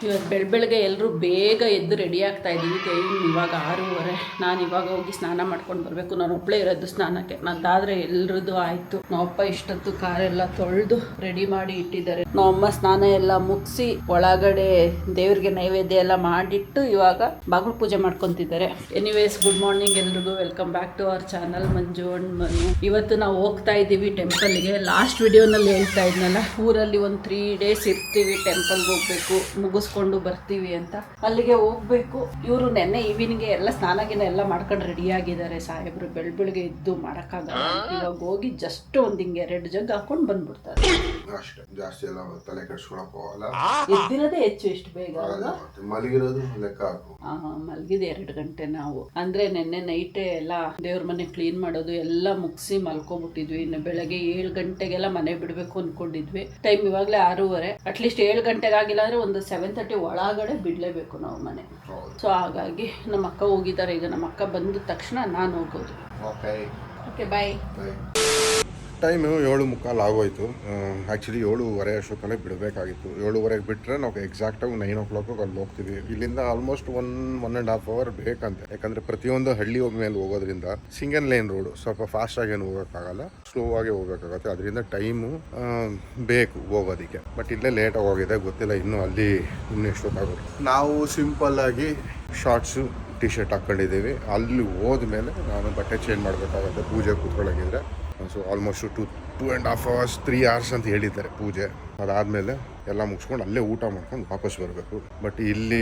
ಇವತ್ತು ಬೆಳಗ್ಗೆ ಎಲ್ಲರೂ ಬೇಗ ಎದ್ದು ರೆಡಿ ಆಗ್ತಾ ಇದ್ದೀವಿ. ಟೈಮ್ ಇವಾಗ 6:30. ನಾನು ಇವಾಗ ಹೋಗಿ ಸ್ನಾನ ಮಾಡ್ಕೊಂಡು ಬರಬೇಕು. ನಾನು ಒಬ್ಬಳೇ ಇರೋದು ಸ್ನಾನಕ್ಕೆ. ನಂದಾದರೆ ಎಲ್ಲರದ್ದು ಆಯಿತು. ನಮ್ಮಪ್ಪ ಇಷ್ಟೊತ್ತು ಕಾರೆಲ್ಲ ತೊಳೆದು ರೆಡಿ ಮಾಡಿ ಇಟ್ಟಿದ್ದಾರೆ. ನಮ್ಮಮ್ಮ ಸ್ನಾನ ಎಲ್ಲ ಮುಗಿಸಿ ಒಳಗಡೆ ದೇವ್ರಿಗೆ ನೈವೇದ್ಯ ಎಲ್ಲ ಮಾಡಿಟ್ಟು ಇವಾಗ ಬಾಗಿಲು ಪೂಜೆ ಮಾಡ್ಕೊತಿದ್ದಾರೆ. ಎನಿವೇಸ್, ಗುಡ್ ಮಾರ್ನಿಂಗ್ ಎಲ್ರಿಗೂ. Welcome back to our channel Manju and Manu. ಇವತ್ತು ನಾವು ಹೋಗ್ತಾ ಇದ್ದೀವಿ ಟೆಂಪಲ್ಗೆ. ಲಾಸ್ಟ್ ವಿಡಿಯೋನಲ್ಲಿ ಹೇಳ್ತಾ ಇದ್ನಲ್ಲ, ಊರಲ್ಲಿ ಒಂದು 3 days ಇರ್ತೀವಿ, ಟೆಂಪಲ್ಗೆ ಹೋಗ್ಬೇಕು, ಮುಗಿಸ್ಕೊಂಡು ಬರ್ತೀವಿ ಅಂತ. ಅಲ್ಲಿಗೆ ಹೋಗ್ಬೇಕು. ಇವರು ನೆನ್ನೆ ಈವ್ನಿಂಗ್ ಎಲ್ಲ ಸ್ನಾನಗಿನ ಎಲ್ಲ ಮಾಡ್ಕೊಂಡು ರೆಡಿ ಆಗಿದ್ದಾರೆ ಸಾಹೇಬ್ರು. ಬೆಳಗ್ಗೆ ಎದ್ದು ಮಾಡೋಕ್ಕಾಗಲ್ಲ. ಇವಾಗ ಹೋಗಿ ಜಸ್ಟ್ ಒಂದು ಹಿಂಗೆ 2 ಜಗ್ ಹಾಕೊಂಡು ಬಂದ್ಬಿಡ್ತಾರೆ ಅಷ್ಟೇ. ಜಾಸ್ತಿ ಎಲ್ಲ ತಲೆ ಕೆಡ್ಸ್ಕೊಳಕ್ ಹೋಗಲ್ಲ. ಎದ್ದಿರೋದೇ ಹೆಚ್ಚು. ಇಷ್ಟು ಬೇಗ ಮಲಗಿರೋದು ಲೆಕ್ಕ ಹಾಕು. ಮಲಗಿದ 2 ಗಂಟೆ ನಾವು. ಅಂದ್ರೆ ನಿನ್ನೆ ನೈಟೇ ಎಲ್ಲ ದೇವ್ರ ಮನೆ ಕ್ಲೀನ್ ಮಾಡೋದು ಎಲ್ಲ ಮುಗಿಸಿ ಮಲ್ಕೊಬಿಟ್ಟಿದ್ವಿ. ಇನ್ನು ಬೆಳಗ್ಗೆ 7 ಗಂಟೆಗೆಲ್ಲ ಮನೆ ಬಿಡ್ಬೇಕು ಅನ್ಕೊಂಡಿದ್ವಿ. ಟೈಮ್ ಇವಾಗಲೇ 6:30. ಅಟ್ಲೀಸ್ಟ್ 7 ಗಂಟೆಗೆ ಆಗಿಲ್ಲ ಅಂದ್ರೆ ಒಂದು 7:30 ಒಳಗಡೆ ಬಿಡ್ಲೇಬೇಕು ನಾವು ಮನೆ. ಸೊ ಹಾಗಾಗಿ ನಮ್ಮ ಅಕ್ಕ ಹೋಗಿದ್ದಾರೆ. ಈಗ ನಮ್ಮ ಅಕ್ಕ ಬಂದ ತಕ್ಷಣ ನಾನು ಹೋಗೋದು. Okay bye. ಟೈಮು 7:15 ಆಗೋಯ್ತು. ಆ್ಯಕ್ಚುಲಿ 7:30 ಅಷ್ಟೊತ್ತಲ್ಲೇ ಬಿಡಬೇಕಾಗಿತ್ತು. 7:30 ಬಿಟ್ಟರೆ ನಾವು ಎಕ್ಸಾಕ್ಟಾಗಿ 9 o'clock ಅಲ್ಲಿ ಹೋಗ್ತೀವಿ. ಇಲ್ಲಿಂದ ಆಲ್ಮೋಸ್ಟ್ 1.5 hour ಬೇಕಂತೆ. ಯಾಕಂದರೆ ಪ್ರತಿಯೊಂದು ಹಳ್ಳಿ ಮೇಲೆ ಹೋಗೋದ್ರಿಂದ ಸಿಂಗಲ್ ಲೈನ್ ರೋಡು, ಸ್ವಲ್ಪ ಫಾಸ್ಟಾಗಿ ಏನು ಹೋಗೋಕ್ಕಾಗಲ್ಲ, ಸ್ಲೋ ಆಗಿ ಹೋಗ್ಬೇಕಾಗತ್ತೆ. ಅದರಿಂದ ಟೈಮು ಬೇಕು ಹೋಗೋದಕ್ಕೆ. ಬಟ್ ಇಲ್ಲೇ ಲೇಟಾಗಿ ಹೋಗಿದೆ, ಗೊತ್ತಿಲ್ಲ ಇನ್ನೂ ಅಲ್ಲಿ ಎಷ್ಟೊತ್ತಾಗುತ್ತೆ. ನಾವು ಸಿಂಪಲ್ಲಾಗಿ ಶಾರ್ಟ್ಸು ಟಿ ಶರ್ಟ್ ಹಾಕ್ಕೊಂಡಿದ್ದೀವಿ. ಅಲ್ಲಿ ಹೋದ್ಮೇಲೆ ನಾನು ಬಟ್ಟೆ ಚೇಂಜ್ ಮಾಡಬೇಕಾಗುತ್ತೆ ಪೂಜೆ ಕೂತ್ಕೊಳ್ಳೋಂಗಿದ್ರೆ. ಸೊ ಆಲ್ಮೋಸ್ಟ್ 2.5 hours 3 hours ಅಂತ ಹೇಳಿದ್ದಾರೆ ಪೂಜೆ. ಅದಾದಮೇಲೆ ಎಲ್ಲ ಮುಗಿಸ್ಕೊಂಡು ಅಲ್ಲೇ ಊಟ ಮಾಡ್ಕೊಂಡು ವಾಪಸ್ ಬರಬೇಕು. ಬಟ್ ಇಲ್ಲಿ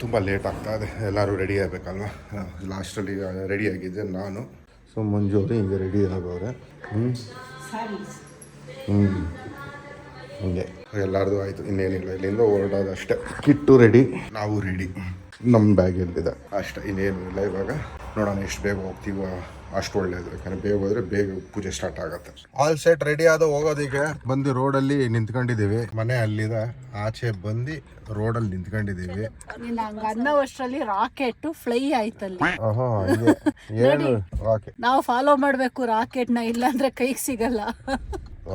ತುಂಬ ಲೇಟ್ ಆಗ್ತಾ ಇದೆ. ಎಲ್ಲರೂ ರೆಡಿ ಆಗಬೇಕಲ್ವ. ಲಾಸ್ಟಲ್ಲಿ ರೆಡಿ ಆಗಿದ್ದೆ ನಾನು. ಸೊ ಮಂಜು ಅವರು ಹಿಂಗೆ ರೆಡಿ ಆಗೋರೆ. ಹಂಗೆ ಎಲ್ಲರದು ಆಯಿತು. ಇನ್ನೇನಿಲ್ಲ, ಇಲ್ಲಿಂದ ಹೊರಡೋದು ಅಷ್ಟೇ. ಕಿಟ್ಟು ರೆಡಿ, ನಾವು ರೆಡಿ, ನಮ್ಮ ಬ್ಯಾಗ್ ಎಲ್ಲಿದೆ ಅಷ್ಟೇ. ಇನ್ನೇನು ಇಲ್ಲ. ಇವಾಗ ನೋಡೋಣ ಎಷ್ಟು ಬೇಗ ಹೋಗ್ತೀವೋ ಅಷ್ಟು ಒಳ್ಳೇದು. ಯಾಕಂದರೆ ಬೇಗ ಹೋದರೆ ಬೇಗ ಪೂಜೆ ಸ್ಟಾರ್ಟ್ ಆಗುತ್ತೆ. ಆಲ್ ಸೆಟ್ ರೆಡಿ ಆದ ಹೋಗೋದಕ್ಕೆ ಬಂದು ರೋಡಲ್ಲಿ ನಿಂತ್ಕೊಂಡಿದ್ದೀವಿ. ಮನೆ ಅಲ್ಲಿದೆ. ಆಚೆ ಬಂದು ರೋಡಲ್ಲಿ ನಿಂತ್ಕೊಂಡಿದ್ದೀವಿ. ಅನ್ನೋ ಅಷ್ಟರಲ್ಲಿ ರಾಕೆಟ್ ಫ್ಲೈ ಆಯ್ತಲ್ಲಿ. ಏನು ರಾಕೆಟ್ ನಾವು ಫಾಲೋ ಮಾಡಬೇಕು ರಾಕೆಟ್ನ, ಇಲ್ಲಾಂದ್ರೆ ಕೈಗೆ ಸಿಗಲ್ಲ.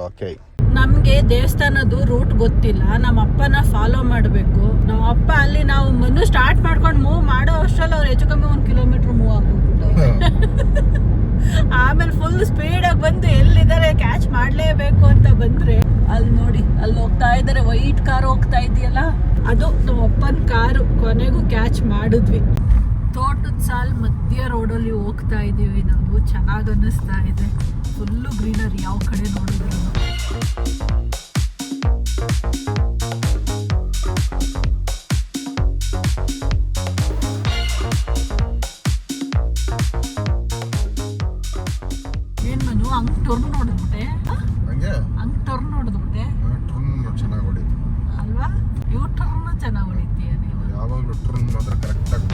ಓಕೆ. ನಮ್ಗೆ ದೇವಸ್ಥಾನದ್ದು ರೂಟ್ ಗೊತ್ತಿಲ್ಲ. ನಮ್ಮ ಅಪ್ಪನ ಫಾಲೋ ಮಾಡಬೇಕು. ನಮ್ಮ ಅಪ್ಪ ಅಲ್ಲಿ ನಾವು ಮನು ಸ್ಟಾರ್ಟ್ ಮಾಡ್ಕೊಂಡು ಮೂವ್ ಮಾಡೋ ಅಷ್ಟರಲ್ಲಿ ಅವ್ರು ಹೆಚ್ಚು ಕಮ್ಮಿ 1 kilometer ಮೂವ್ ಆಗ್ಬಿಟ್ಟು ಆಮೇಲೆ ಫುಲ್ ಸ್ಪೀಡಾಗಿ ಬಂದು ಎಲ್ಲಿದ್ದಾರೆ ಕ್ಯಾಚ್ ಮಾಡಲೇಬೇಕು ಅಂತ ಬಂದ್ರೆ ಅಲ್ಲಿ ನೋಡಿ, ಅಲ್ಲಿ ಹೋಗ್ತಾ ಇದ್ದಾರೆ. ವೈಟ್ ಕಾರ್ ಹೋಗ್ತಾ ಇದೆಯಲ್ಲ, ಅದು ನಮ್ಮ ಅಪ್ಪನ ಕಾರು. ಕೊನೆಗೂ ಕ್ಯಾಚ್ ಮಾಡಿದ್ವಿ. ತೋಟದ ಸಾಲ್ ಮಧ್ಯ ರೋಡಲ್ಲಿ ಹೋಗ್ತಾ ಇದೀವಿ ನಾವು. ಚೆನ್ನಾಗಿ ಅನ್ನಿಸ್ತಾ ಇದೆ. ಫುಲ್ಲು ಗ್ರೀನರಿ ಯಾವ ಕಡೆ ನೋಡಿದ್ರು. ಏನ್ ಮನು ಹಂಗ್ ಟರ್ನ್ ನೋಡಿದ್ಬಿಟ್ಟೆ? ಹಂಗ್ ಟರ್ನ್ ನೋಡಿದ್ಬಿಟ್ಟೆ ಚೆನ್ನಾಗಿ ಹೊಡಿತು ಅಲ್ವಾ? ಯೂ ಟರ್ನ್ ಚೆನ್ನಾಗಿ ಹೊಡಿತೀಯ ನೀವು. ಯಾವಾಗಲೂ ಟರ್ನ್ ಮಾತ್ರ ಕರೆಕ್ಟಾಗಿ.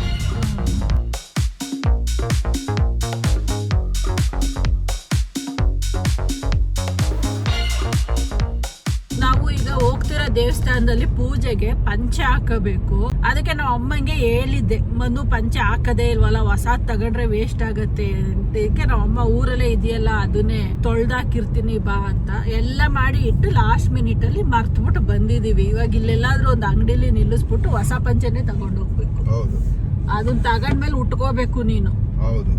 ನಾವು ಈಗ ಹೋಗ್ತಿರೋ ದೇವಸ್ಥಾನದಲ್ಲಿ ಪೂಜೆಗೆ ಪಂಚೆ ಹಾಕಬೇಕು. ಅದಕ್ಕೆ ನಾವು ಅಮ್ಮಂಗೆ ಹೇಳಿದ್ದೆ, ಮನು ಪಂಚೆ ಹಾಕದೇ ಇಲ್ವಲ್ಲ, ಹೊಸ ತಗೊಂಡ್ರೆ ವೇಸ್ಟ್ ಆಗತ್ತೆ. ಅದಕ್ಕೆ ನಾವು ಅಮ್ಮ ಊರಲ್ಲೇ ಇದೆಯಲ್ಲ ಅದನ್ನೇ ತೊಳ್ದಾಕಿರ್ತೀನಿ ಬಾ ಅಂತ ಎಲ್ಲ ಮಾಡಿ ಇಟ್ಟು ಲಾಸ್ಟ್ ಮಿನಿಟ್ ಅಲ್ಲಿ ಮರ್ತ್ಬಿಟ್ಟು ಬಂದಿದೀವಿ. ಇವಾಗ ಇಲ್ಲೆಲ್ಲಾದ್ರೂ ಒಂದು ಅಂಗಡಿಲಿ ನಿಲ್ಲಿಸ್ಬಿಟ್ಟು ಹೊಸ ಪಂಚೆನೆ ತಗೊಂಡು ಹೋಗ್ಬೇಕು. ಅದನ್ನ ತಗೊಂಡ್ಮೇಲೆ ಉಟ್ಕೋಬೇಕು ನೀನು. ಹೌದು,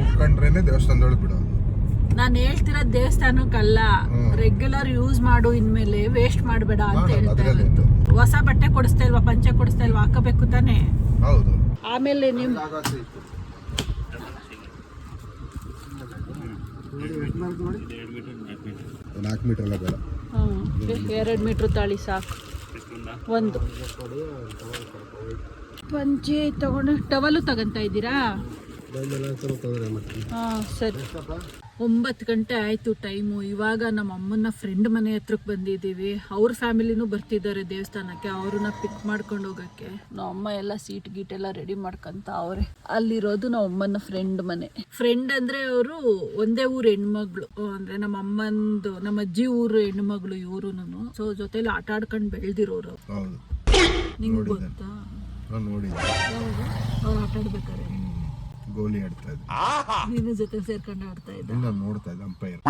ಮುಖಂಡ್ರೇನೆ ದೇವಸ್ಥಾನದೊಳಗೆ ಬಿಡೋದು. ನಾನು ಹೇಳ್ತಿರೋ ದೇವಸ್ಥಾನಕ್ಕಲ್ಲ, ರೆಗ್ಯುಲರ್ ಯೂಸ್ ಮಾಡು, ಇನ್ಮೇಲೆ ವೇಸ್ಟ್ ಮಾಡಬೇಡ ಅಂತ ಹೇಳ್ತಾ ಇರೋದು. ಹೊಸ ಬಟ್ಟೆ ಕೊಡಿಸ್ತಾ ಇಲ್ವಾ, ಪಂಚೆ ಕೊಡಿಸ್ತಾ ಇಲ್ವಾ, ಹಾಕಬೇಕು ತಾನೆ. ಹೌದು. ಆಮೇಲೆ ನಿಮ್ 4 ಮೀಟರ್ ಎಲ್ಲ ಬೇಡ. 2 ಮೀಟರ್ ತಾಳಿ ಸಾಕು. ಒಂದು ಪಂಚೆ ತಗೊಂಡು ಟವಲು ತಗೊಂತ ಇದ್ದೀರಾ? ಸರಿ. 9 ಗಂಟೆ ಆಯ್ತು ಟೈಮು. ಇವಾಗ ನಮ್ಮ ಅಮ್ಮನ ಫ್ರೆಂಡ್ ಮನೆ ಹತ್ರಕ್ಕೆ ಬಂದಿದ್ದೀವಿ. ಅವ್ರ ಫ್ಯಾಮಿಲಿನೂ ಬರ್ತಿದ್ದಾರೆ ದೇವಸ್ಥಾನಕ್ಕೆ. ಅವ್ರನ್ನ ಪಿಕ್ ಮಾಡ್ಕೊಂಡು ಹೋಗಕ್ಕೆ ನಮ್ಮ ಅಮ್ಮ ಎಲ್ಲ ಸೀಟ್ ಗೀಟ್ ಎಲ್ಲ ರೆಡಿ ಮಾಡ್ಕೊಂತ ಅವ್ರೆ. ಅಲ್ಲಿರೋದು ನಮ್ಮ ಅಮ್ಮನ ಫ್ರೆಂಡ್ ಮನೆ. ಫ್ರೆಂಡ್ ಅಂದ್ರೆ ಅವರು ಒಂದೇ ಊರು ಹೆಣ್ಮಗಳು. ಅಂದ್ರೆ ನಮ್ಮ ಅಮ್ಮಂದು, ನಮ್ಮ ಅಜ್ಜಿ ಊರು ಹೆಣ್ಮಗಳು ಇವ್ರುನು. ಸೊ ಜೊತೆಲಿ ಆಟ ಆಡ್ಕೊಂಡು ಬೆಳೆದಿರೋರು. ನಿಂಗೆ ಗೊತ್ತಾ? ಅವ್ರು ಆಟ ಆಡ್ಬೇಕಾರೆ ಗೋಲಿ ಆಡ್ತಾ ಇದ್ದೆ. ನೀನು ಜೊತೆ ಸೇರ್ಕೊಂಡು ಆಡ್ತಾ ಇದ್ದೆ. ನಾನು ನೋಡ್ತಾ ಇದ್ದೆ. ಅಂಪೈರ್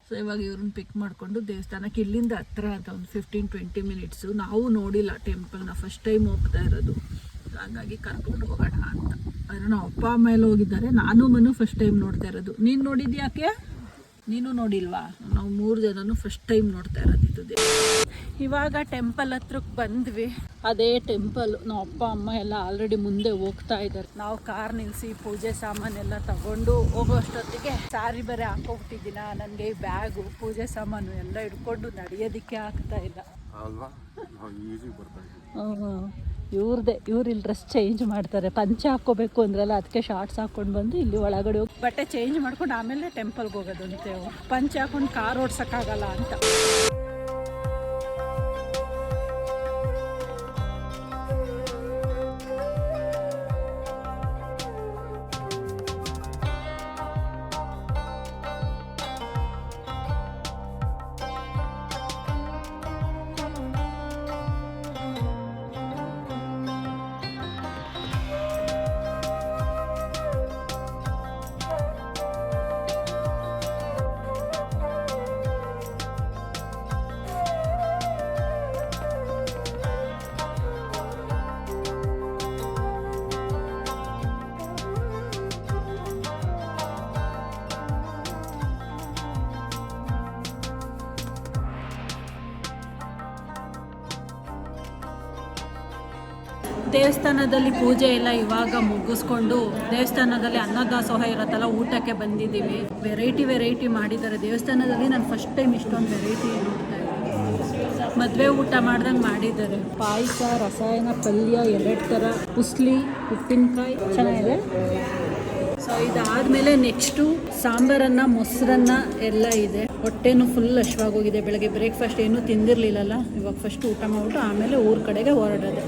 ಸೊ ಇವಾಗ ಇವ್ರನ್ನ ಪಿಕ್ ಮಾಡಿಕೊಂಡು ದೇವಸ್ಥಾನಕ್ಕೆ ಇಲ್ಲಿಂದ ಹತ್ರ ಅಂತ ಒಂದು 15-20 ಮಿನಿಟ್ಸು. ನಾವು ನೋಡಿಲ್ಲ ಟೆಂಪಲ್ನ, ಫಸ್ಟ್ ಟೈಮ್ ಹೋಗ್ತಾ ಇರೋದು. ಹಾಗಾಗಿ ಕರ್ಕೊಂಡು ಹೋಗೋಣ ಅಂತ. ಆದರೆ ನಾವು ಅಪ್ಪ ಅಮ್ಮ ಎಲ್ಲ ಹೋಗಿದ್ದಾರೆ, ನಾನು ಮನು ಫಸ್ಟ್ ಟೈಮ್ ನೋಡ್ತಾ ಇರೋದು. ನೀನು ನೋಡಿದ್ಯಾಕೆ? ನೀನು ನೋಡಿಲ್ವಾ? ನಾವು 3 ಜನನು ಫಸ್ಟ್ ಟೈಮ್ ನೋಡ್ತಾ ಇರೋದು. ಇವಾಗ ಟೆಂಪಲ್ ಹತ್ರಕ್ಕೆ ಬಂದ್ವಿ. ಅದೇ ಟೆಂಪಲ್. ನಾವು ಅಪ್ಪ ಅಮ್ಮ ಎಲ್ಲ ಆಲ್ರೆಡಿ ಮುಂದೆ ಹೋಗ್ತಾ ಇದ್ದಾರೆ. ನಾವು ಕಾರ್ ನಿಲ್ಲಿಸಿ ಪೂಜೆ ಸಾಮಾನೆಲ್ಲ ತಗೊಂಡು ಹೋಗೋ ಅಷ್ಟೊತ್ತಿಗೆ ಸಾರಿ ಬೇರೆ ಹಾಕೋಬಿಟ್ಟಿದ್ದೀನ. ನನಗೆ ಈ ಬ್ಯಾಗು ಪೂಜೆ ಸಾಮಾನು ಎಲ್ಲ ಹಿಡ್ಕೊಂಡು ನಡೆಯೋದಕ್ಕೆ ಆಗ್ತಾ ಇಲ್ಲ ಅಲ್ವಾ? ಈಸಿಗೆ ಬರ್ತಾ ಇದ್ದೀವಿ. ಇವ್ರು ಇಲ್ಲಿ ಡ್ರೆಸ್ ಚೇಂಜ್ ಮಾಡ್ತಾರೆ. ಪಂಚೆ ಹಾಕ್ಕೋಬೇಕು ಅಂದ್ರಲ್ಲ, ಅದಕ್ಕೆ ಶಾರ್ಟ್ಸ್ ಹಾಕೊಂಡು ಬಂದು ಇಲ್ಲಿ ಒಳಗಡೆ ಹೋಗಿ ಬಟ್ಟೆ ಚೇಂಜ್ ಮಾಡ್ಕೊಂಡು ಆಮೇಲೆ ಟೆಂಪಲ್ಗೆ ಹೋಗೋದಂತೆ. ಪಂಚೆ ಹಾಕೊಂಡು ಕಾರ್ ಓಡ್ಸೋಕ್ಕಾಗಲ್ಲ ಅಂತ. ದೇವಸ್ಥಾನದಲ್ಲಿ ಪೂಜೆ ಎಲ್ಲ ಇವಾಗ ಮುಗಿಸ್ಕೊಂಡು ದೇವಸ್ಥಾನದಲ್ಲಿ ಅನ್ನದಾಸೋಹ ಇರತ್ತಲ್ಲ, ಊಟಕ್ಕೆ ಬಂದಿದ್ದೀವಿ. ವೆರೈಟಿ ಮಾಡಿದ್ದಾರೆ ದೇವಸ್ಥಾನದಲ್ಲಿ. ನಾನು ಫಸ್ಟ್ ಟೈಮ್ ಇಷ್ಟೊಂದು ವೆರೈಟಿ ನೋಡ್ತಾ ಇದ್ದೀನಿ. ಮದುವೆ ಊಟ ಮಾಡ್ದಂಗೆ ಮಾಡಿದ್ದಾರೆ. ಪಾಯಸ, ರಸಾಯನ, ಪಲ್ಯ, 2 ಥರ, ಉಸ್ಲಿ, ಉಪ್ಪಿನಕಾಯಿ ಚೆನ್ನಾಗಿದೆ. ಸೊ ಇದಾದಮೇಲೆ ನೆಕ್ಸ್ಟು ಸಾಂಬಾರನ್ನ, ಮೊಸರನ್ನ ಎಲ್ಲ ಇದೆ. ಹೊಟ್ಟೆನೂ ಫುಲ್ ಹಶ್ವಾಗೋಗಿದೆ. ಬೆಳಗ್ಗೆ ಬ್ರೇಕ್ಫಾಸ್ಟ್ ಏನೂ ತಿಂದಿರಲಿಲ್ಲಲ್ಲ. ಇವಾಗ ಫಸ್ಟ್ ಊಟ ಮಾಡ್ಬಿಟ್ಟು ಆಮೇಲೆ ಊರ ಕಡೆಗೆ ಹೊರಡೋದು.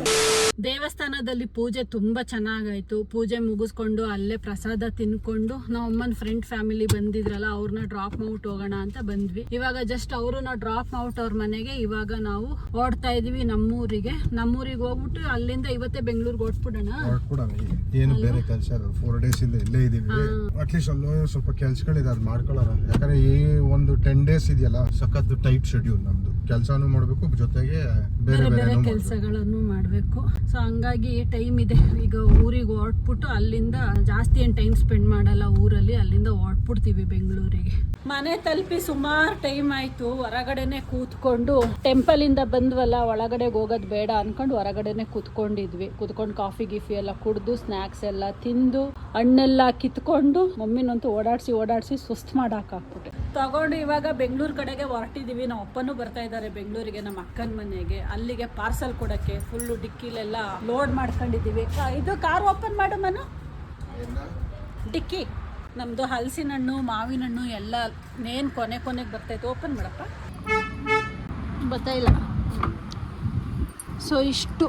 ದೇವಸ್ಥಾನದಲ್ಲಿ ಪೂಜೆ ತುಂಬ ಚೆನ್ನಾಗಾಯಿತು. ಪೂಜೆ ಮುಗಿಸ್ಕೊಂಡು ಅಲ್ಲೇ ಪ್ರಸಾದ ತಿನ್ಕೊಂಡು ನಾವು ಅಮ್ಮನ ಫ್ರೆಂಡ್ ಫ್ಯಾಮಿಲಿ ಬಂದಿದ್ರಲ್ಲ, ಅವ್ರನ್ನ ಡ್ರಾಪ್ ಮಾಡ್ಬಿಟ್ಟು ಹೋಗೋಣ ಅಂತ ಬಂದ್ವಿ. ಇವಾಗ ಜಸ್ಟ್ ಅವ್ರನ್ನ ಡ್ರಾಪ್ ಮಾಡ್ಬಿಟ್ಟು ಅವ್ರ ಮನೆಗೆ ಇವಾಗ ನಾವು ಓಡ್ತಾ ಇದೀವಿ ನಮ್ಮೂರಿಗೆ ಹೋಗ್ಬಿಟ್ಟು ಅಲ್ಲಿಂದ ಇವತ್ತೇ ಬೆಂಗಳೂರಿಗೆ ಹೊರಟ್ಬಿಡೋಣ. ಏನು ಬೇರೆ ಕೆಲಸ ಇಲ್ಲ, 4 days ಇಂದ ಇಲ್ಲೇ ಇದೀವಿ. ಅಟ್ಲೀಸ್ಟ್ ಅಲ್ಲೂ ಸ್ವಲ್ಪ ಕೆಲ್ಸಗಳಿದೆ, ಅದು ಮಾಡ್ಕೊಳ್ಳೋಣ. ಯಾಕಂದ್ರೆ ಈ ಒಂದು 10 days ಇದೆಯಲ್ಲ, ಸಖತ್ ಟೈಟ್ ಶೆಡ್ಯೂಲ್ ನಮ್ದು. ಕೆಲಸನೂ ಮಾಡ್ಬೇಕು, ಜೊತೆಗೆ ಬೇರೆ ಬೇರೆ ಕೆಲಸಗಳನ್ನು ಮಾಡ್ಬೇಕು. ಸೊ ಹಂಗಾಗಿ ಟೈಮ್ ಇದೆ. ಈಗ ಊರಿಗೆ ಹೊರಟ್ಬಿಟ್ಟು ಅಲ್ಲಿಂದ ಜಾಸ್ತಿ ಏನು ಟೈಮ್ ಸ್ಪೆಂಡ್ ಮಾಡಲ್ಲ ಊರಲ್ಲಿ. ಅಲ್ಲಿಂದ ಹೊರಟ್ಬಿಡ್ತೀವಿ ಬೆಂಗಳೂರಿಗೆ. ಮನೆ ತಲುಪಿ ಸುಮಾರು ಟೈಮ್ ಆಯ್ತು. ಹೊರಗಡೆನೆ ಕೂತ್ಕೊಂಡು ಟೆಂಪಲ್ ಇಂದ ಬಂದ್ವಲ್ಲ, ಒಳಗಡೆ ಹೋಗೋದು ಬೇಡ ಅನ್ಕೊಂಡು ಹೊರಗಡೆನೆ ಕೂತ್ಕೊಂಡಿದ್ವಿ. ಕೂತ್ಕೊಂಡು ಕಾಫಿ ಗಿಫಿ ಎಲ್ಲ ಕುಡ್ದು, ಸ್ನಾಕ್ಸ್ ಎಲ್ಲ ತಿಂದು, ಹಣ್ಣೆಲ್ಲ ಕಿತ್ಕೊಂಡು, ಮಮ್ಮಿನಂತೂ ಓಡಾಡಿಸಿ ಸುಸ್ತು ಮಾಡಾಕಾಕ್ಬಿಟ್ಟೆ. ತಗೊಂಡು ಇವಾಗ ಬೆಂಗಳೂರು ಕಡೆಗೆ ಹೊರಟಿದೀವಿ. ನಮ್ಮ ಅಪ್ಪನೂ ಬರ್ತಾ ಇದ್ದಾರೆ ಬೆಂಗಳೂರಿಗೆ, ನಮ್ಮ ಅಕ್ಕನ ಮನೆಗೆ. ಅಲ್ಲಿಗೆ ಪಾರ್ಸಲ್ ಕೊಡಕ್ಕೆ ಫುಲ್ಲು ಡಿಕ್ಕಿಲೆಲ್ಲ ಲೋಡ್ ಮಾಡ್ಕೊಂಡಿದ್ದೀವಿ. ಇದು ಕಾರ್ ಓಪನ್ ಮಾಡು ಮನು. ಡಿಕ್ಕಿ ನಮ್ಮದು ಹಲಸಿನ ಹಣ್ಣು, ಮಾವಿನ ಹಣ್ಣು ಎಲ್ಲ ನೇನು ಕೊನೆಗೆ ಬರ್ತೈತೆ. ಓಪನ್ ಮಾಡಪ್ಪ. ಗೊತ್ತಾಯಿಲ್ಲ. ಸೊ ಇಷ್ಟು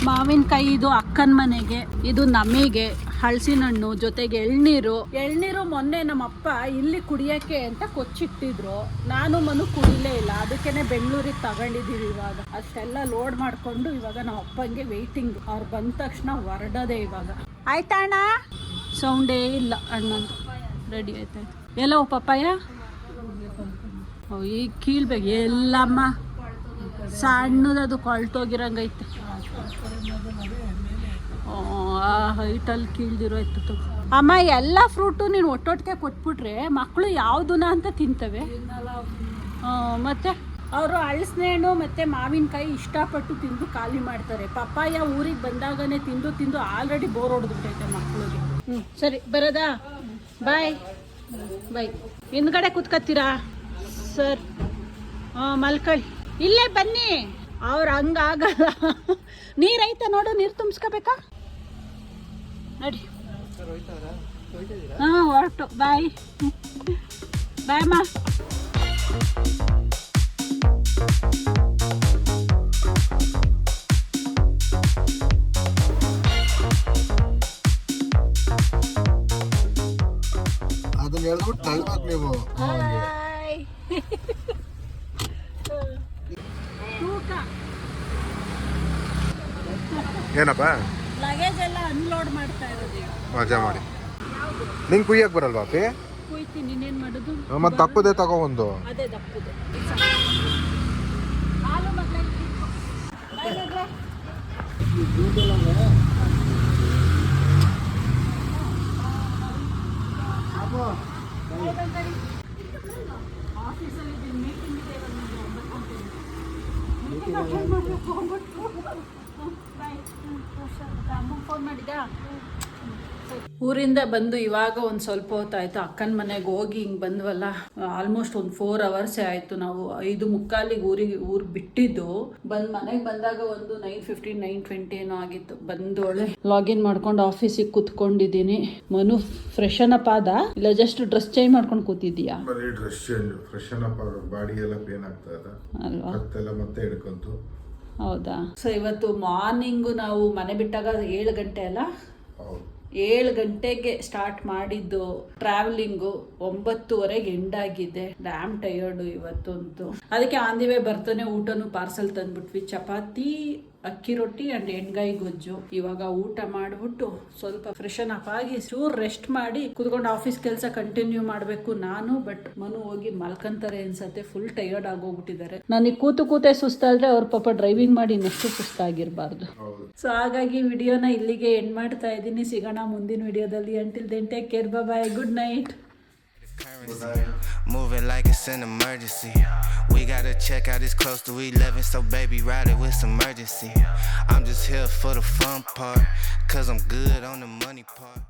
ಮಾವಿನಕಾಯಿ ಇದು ಅಕ್ಕನ ಮನೆಗೆ, ಇದು ನಮಗೆ ಹಲಸಿನ ಹಣ್ಣು, ಜೊತೆಗೆ ಎಳ್ನೀರು ಮೊನ್ನೆ ನಮ್ಮಪ್ಪ ಇಲ್ಲಿ ಕುಡಿಯೋಕ್ಕೆ ಅಂತ ಕೊಚ್ಚಿಟ್ಟಿದ್ರು. ನಾನು ಮನು ಕುಡಿಲೇ ಇಲ್ಲ, ಅದಕ್ಕೇನೆ ಬೆಂಗಳೂರಿಗೆ ತಗೊಂಡಿದ್ದೀವಿ. ಇವಾಗ ಅಷ್ಟೆಲ್ಲ ಲೋಡ್ ಮಾಡಿಕೊಂಡು ಇವಾಗ ನಮ್ಮ ಅಪ್ಪಂಗೆ ವೆಯ್ಟಿಂಗ್. ಅವ್ರು ಬಂದ ತಕ್ಷಣ ಹೊರಡೋದೇ ಇವಾಗ. ಆಯ್ತಾ ಅಣ್ಣ? ಸೌಂಡೇ ಇಲ್ಲ ಅಣ್ಣಂದು. ರೆಡಿ ಆಯ್ತಾಯ್ತು. ಎಲ್ಲೋ ಪಪ್ಪಾಯ ಈಗ ಕೀಳ್ಬೇಕು ಎಲ್ಲಮ್ಮ. ಸಣ್ಣದದು ಕೊಳ್ತೋಗಿರಂಗೈತೆ. ಹೈಟಲ್ಲಿ ಕೀಳ್ದಿರೋ ಇತ್ತು. ಅಮ್ಮ ಎಲ್ಲ ಫ್ರೂಟು ನೀನು ಒಟ್ಟೊಟ್ಟಿಗೆ ಕೊಟ್ಬಿಟ್ರೆ ಮಕ್ಕಳು ಯಾವುದನ್ನ ಅಂತ ತಿಂತವೆ. ಮತ್ತು ಅವರು ಹಲಸಿನ ಹಣ್ಣು ಮತ್ತು ಮಾವಿನಕಾಯಿ ಇಷ್ಟಪಟ್ಟು ತಿಂದು ಖಾಲಿ ಮಾಡ್ತಾರೆ. ಪಪ್ಪಾಯ ಊರಿಗೆ ಬಂದಾಗನೇ ತಿಂದು ಆಲ್ರೆಡಿ ಬೋರ್ ಹೊಡೆದ್ಬಿಟ್ಟೈತೆ ಮಕ್ಕಳಿಗೆ. ಸರಿ ಬರೋದಾ? ಬಾಯ್. ಹಿಂದ್ಗಡೆ ಕೂತ್ಕೊತೀರಾ ಸರ್? ಮಲ್ಕಳಿ. ಇಲ್ಲೇ ಬನ್ನಿ. ಅವ್ರು ಹಂಗಾಗಲ್ಲ. ನೀರೈತೆ ನೋಡು, ನೀರು ತುಂಬಿಸ್ಕೋಬೇಕಾ? ನಡಿ. ಹೊರಟು. ಬಾಯ್ ಅಮ್ಮ. ಅದನ್ನ ಹೇಳ್ಬಿಟ್ಟು ತಳ್ಬೇಕು ನೀವು. ಏನಪ್ಪ ಲಗೇಜ್ ಎಲ್ಲ ಅನ್ಲೋಡ್ ಮಾಡ್ತಾ ಇರೋದು. ಮಜಾ ಮಾಡಿ. ನಿಂಗೆ ಕುಯ್ಯಕ್ಕೆ ಬರಲ್ವಾ ಅಪ್ಪಿ? ಹೋಯ್ತೀನಿ ಇನ್ನೇನು ಮಾಡೋದು. ಮತ್ತೆ ದಪ್ಪದೆ ತಗೋ ಒಂದು. ಅದೇ ದಪ್ಪದು ಹಾಲು ಮೊದಲೇ ಆಫೀಸಲ್ಲಿ ಮೀಟಿಂಗ್ ಇದೆ ಫೋನ್ ಮಾಡಿದ್ಯಾ? ಊರಿಂದ ಬಂದು ಇವಾಗ ಒಂದು ಸ್ವಲ್ಪ ಹೊತ್ತಾಯ್ತು. ಅಕ್ಕನ ಮನೆಗೆ ಹೋಗಿ ಹಿಂಗೆ ಬಂದ್ವಲ್ಲ, ಆಲ್ಮೋಸ್ಟ್ ಒಂದು 4 hours ಆಯಿತು. ನಾವು 5:45 ಊರು ಬಿಟ್ಟಿದ್ದು. ಮನೆಗೆ ಬಂದಾಗ ಒಂದು 9:15 9:20 ಏನೋ ಆಗಿತ್ತು. ಬಂದೋಳೆ ಲಾಗಿನ್ ಮಾಡ್ಕೊಂಡು ಆಫೀಸಿಗೆ ಕೂತ್ಕೊಂಡಿದ್ದೀನಿ. ಮನು ಫ್ರೆಶನ್ ಅಪ್ ಆದ ಇಲ್ಲ ಜಸ್ಟ್ ಡ್ರೆಸ್ ಚೇಂಜ್ ಮಾಡ್ಕೊಂಡು ಕೂತಿದ್ದೀಯಾ? ಬರೀ dress change, freshen up body ಎಲ್ಲ ಪೇನ್ ಆಗ್ತಾ ಇದೆ ಅಲ್ವಾ? ಮತ್ತೆಲ್ಲ ಮತ್ತೆ ಹಿಡ್ಕೊಂತು. ಹೌದಾ? ಸೊ ಇವತ್ತು ಮಾರ್ನಿಂಗು ನಾವು ಮನೆ ಬಿಟ್ಟಾಗ 7 ಗಂಟೆ ಅಲ್ಲ, ಹೌದು 7 ಗಂಟೆಗೆ ಸ್ಟಾರ್ಟ್ ಮಾಡಿದ್ದು ಟ್ರಾವೆಲಿಂಗು 9:30 ಎಂಡ್ ಆಗಿದೆ. ಡ್ಯಾಮ್ ಟಯರ್ಡು ಇವತ್ತಂತೂ. ಅದಕ್ಕೆ ಆನ್ ದಿ ವೇ ಬರ್ತಾನೆ ಊಟನೂ ಪಾರ್ಸಲ್ ತಂದ್ಬಿಟ್ವಿ. ಚಪಾತಿ, ಅಕ್ಕಿ ರೊಟ್ಟಿ ಅಂಡ್ ಎಣ್ಗಾಯಿ ಗೊಜ್ಜು. ಇವಾಗ ಊಟ ಮಾಡ್ಬಿಟ್ಟು ಸ್ವಲ್ಪ ಫ್ರೆಶನ್ ಅಪ್ ಆಗಿ ಚೂರ್ ರೆಸ್ಟ್ ಮಾಡಿ ಕುತ್ಕೊಂಡು ಆಫೀಸ್ ಕೆಲಸ ಕಂಟಿನ್ಯೂ ಮಾಡಬೇಕು ನಾನು. ಬಟ್ ಮನು ಹೋಗಿ ಮಲ್ಕಂತಾರೆ ಅನ್ಸತ್ತೆ, ಫುಲ್ ಟಯರ್ಡ್ ಆಗೋಗ್ಬಿಟ್ಟಿದ್ದಾರೆ. ನನಗೆ ಕೂತೆ ಸುಸ್ತಾದ್ರೆ ಅವ್ರ ಪಾಪ ಡ್ರೈವಿಂಗ್ ಮಾಡಿ ಇನ್ನಷ್ಟು ಸುಸ್ತಾಗಿರ್ಬಾರ್ದು. ಸೊ ಹಾಗಾಗಿ ವಿಡಿಯೋನ ಇಲ್ಲಿಗೆ ಎಂಡ್ ಮಾಡ್ತಾ ಇದ್ದೀನಿ. ಸಿಗೋಣ ಮುಂದಿನ ವಿಡಿಯೋದಲ್ಲಿ. Until then take care, bye, good night. Moving like it's an emergency. We gotta check out, it's close to 11, so baby ride it with some urgency. I'm just here for the fun part, cause I'm good on the money part.